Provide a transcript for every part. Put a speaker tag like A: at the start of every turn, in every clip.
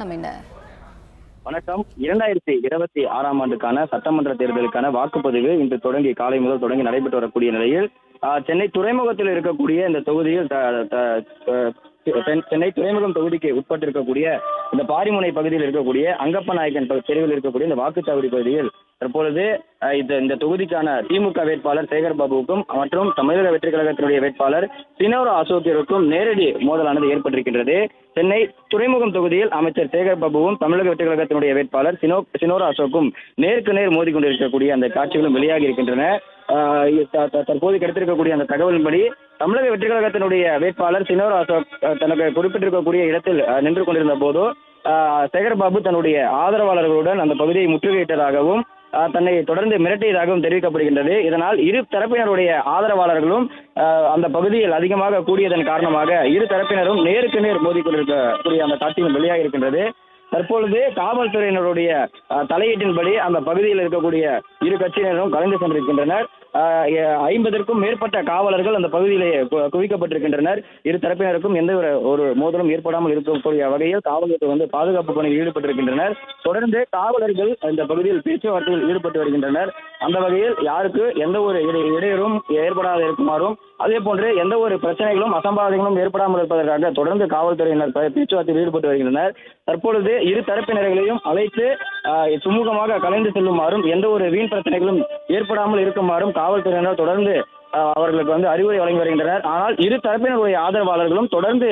A: காரணம் என்ன?
B: வணக்கம். 2026ஆம் ஆண்டுக்கான சட்டமன்ற தேர்தலுக்கான வாக்குப்பதிவு இன்று தொடங்கி காலை முதல் தொடங்கி நடைபெற்று வரக்கூடிய நிலையில் சென்னை துறைமுகத்தில் இருக்கக்கூடிய இந்த தொகுதியில் சென்னை துறைமுகம் தொகுதிக்கு உட்பட்டிருக்கக்கூடிய இந்த பாரிமுனை பகுதியில் இருக்கக்கூடிய அங்கப்ப நாயக்கன் தெருவில் இருக்கக்கூடிய இந்த வாக்குச்சாவடி பகுதியில் தற்பொழுது இந்த தொகுதிக்கான திமுக வேட்பாளர் சேகர் பாபுவுக்கும் மற்றும் தமிழக வெற்றி கழகத்தினுடைய வேட்பாளர் சினோரா அசோக்கிற்கும் நேரடி மோதலானது ஏற்பட்டிருக்கின்றது. சென்னை துறைமுகம் தொகுதியில் அமைச்சர் சேகர் பாபுவும் தமிழக வெற்றி கழகத்தினுடைய வேட்பாளர் சினோரா அசோக்கும் நேருக்கு நேர் மோதி கொண்டிருக்கக்கூடிய அந்த காட்சிகளும் வெளியாகி இருக்கின்றன. தற்போது கிடைத்திருக்கக்கூடிய அந்த தகவலின்படி தமிழக வெற்றி கழகத்தினுடைய வேட்பாளர் சினோரா அசோக் தனக்கு குறிப்பிட்டிருக்கக்கூடிய இடத்தில் நின்று கொண்டிருந்த போதோ சேகர் பாபு தன்னுடைய ஆதரவாளர்களுடன் அந்த பகுதியை முற்றுகையிட்டதாகவும் தன்னை தொடர்ந்து மிரட்டியதாகவும் தெரிவிக்கப்படுகின்றது. இதனால் இரு தரப்பினருடைய ஆதரவாளர்களும் அந்த பகுதியில் அதிகமாக கூடியதன் காரணமாக இரு தரப்பினரும் நேருக்கு நேர் மோதி கொண்டிருக்கக்கூடிய அந்த காட்சியும் வெளியாக இருக்கின்றது. தற்பொழுது காவல்துறையினருடைய தலையீட்டின்படி அந்த பகுதியில் இருக்கக்கூடிய இரு கட்சியினரும் கலந்து சென்றிருக்கின்றனர். 50க்கும் மேற்பட்ட காவலர்கள் அந்த பகுதியிலே குவிக்கப்பட்டிருக்கின்றனர். இரு தரப்பினருக்கும் எந்த ஒரு மோதலும் ஏற்படாமல் இருக்கக்கூடிய வகையில் காவலர்கள் பாதுகாப்பு பணியில் ஈடுபட்டிருக்கின்றனர். தொடர்ந்து காவலர்கள் இந்த பகுதியில் பேச்சுவார்த்தையில் ஈடுபட்டு வருகின்றனர். அந்த வகையில் யாருக்கு எந்த ஒரு இடையூறும் ஏற்படாத இருக்குமாறும் அதே போன்று எந்த ஒரு பிரச்சனைகளும் அசம்பாவிதங்களும் ஏற்படாமல் இருப்பதற்காக தொடர்ந்து காவல்துறையினர் பேச்சுவார்த்தையில் ஈடுபட்டு வருகின்றனர். தற்பொழுது இரு தரப்பினர்களையும் அழைத்து சுமூகமாக கலைந்து செல்லுமாறும் எந்த ஒரு வீண் பிரச்சனைகளும் ஏற்படாமல் இருக்குமாறும் காவல்துறையினர் தொடர்ந்து அவர்களுக்கு அறிவுரை வழங்கி வருகின்றனர். ஆனால் இரு தரப்பினருடைய ஆதரவாளர்களும் தொடர்ந்து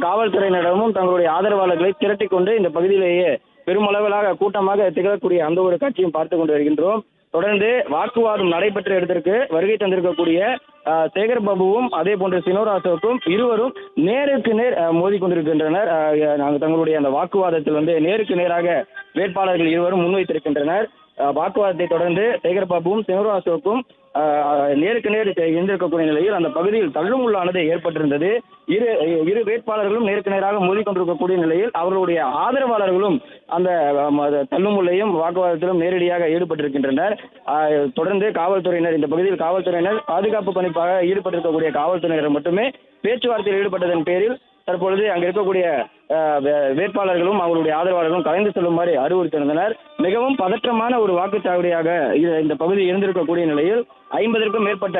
B: காவல்துறையினரிடமும் தங்களுடைய ஆதரவாளர்களை திரட்டிக் கொண்டு இந்த பகுதியிலேயே பெருமளவிலாக கூட்டமாக திகழக்கூடிய அந்த ஒரு காட்சியும் பார்த்து கொண்டு வருகின்றோம். தொடர்ந்து வாக்குவாதம் நடைபெற்ற இடத்திற்கு வருகை தந்திருக்கக்கூடிய சேகர் பாபுவும் அதே போன்று சினோரா அசோக்கும் இருவரும் நேருக்கு நேர் மோதி கொண்டிருக்கின்றனர். தங்களுடைய அந்த வாக்குவாதத்தில் நேருக்கு நேராக வேட்பாளர்கள் இருவரும் முன்வைத்திருக்கின்றனர். வாக்குவாதத்தை தொடர்ந்து சேகர் பாபுவும் சினோரா அசோக்கும் நேருக்கு நேர் இருந்திருக்கக்கூடிய நிலையில் அந்த பகுதியில் தள்ளுமுள்ளானது ஏற்பட்டிருந்தது. இரு வேட்பாளர்களும் நேருக்கு நேராக மோதி கொண்டிருக்கக்கூடிய நிலையில் அவர்களுடைய ஆதரவாளர்களும் அந்த தள்ளுமுள்ளையும் வாக்குவாதத்திலும் நேரடியாக ஈடுபட்டிருக்கின்றனர். தொடர்ந்து காவல்துறையினர் இந்த பகுதியில் காவல்துறையினர் பாதுகாப்பு பணிப்பாக ஈடுபட்டிருக்கக்கூடிய காவல்துறையினர் மட்டுமே பேச்சுவார்த்தையில் ஈடுபட்டதன் பேரில் தற்பொழுது அங்க இருக்கக்கூடிய வேட்பாளர்களும் அவர்களுடைய ஆதரவாளர்களும் கலைந்து செல்லுமாறு அறிவுறுத்தியிருந்தனர். மிகவும் பதற்றமான ஒரு வாக்குச்சாவடியாக இந்த பகுதி இருந்திருக்கக்கூடிய நிலையில் 50க்கும் மேற்பட்ட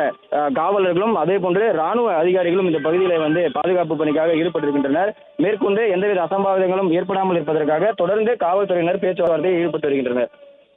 B: காவலர்களும் அதே போன்று ராணுவ அதிகாரிகளும் இந்த பகுதியில பாதுகாப்பு பணிக்காக ஈடுபட்டிருக்கின்றனர். மேற்கொண்டு எந்தவித அசம்பாவிதங்களும் ஏற்படாமல் இருப்பதற்காக தொடர்ந்து காவல்துறையினர் பேச்சுவார்த்தையில் ஈடுபட்டு வருகின்றனர்.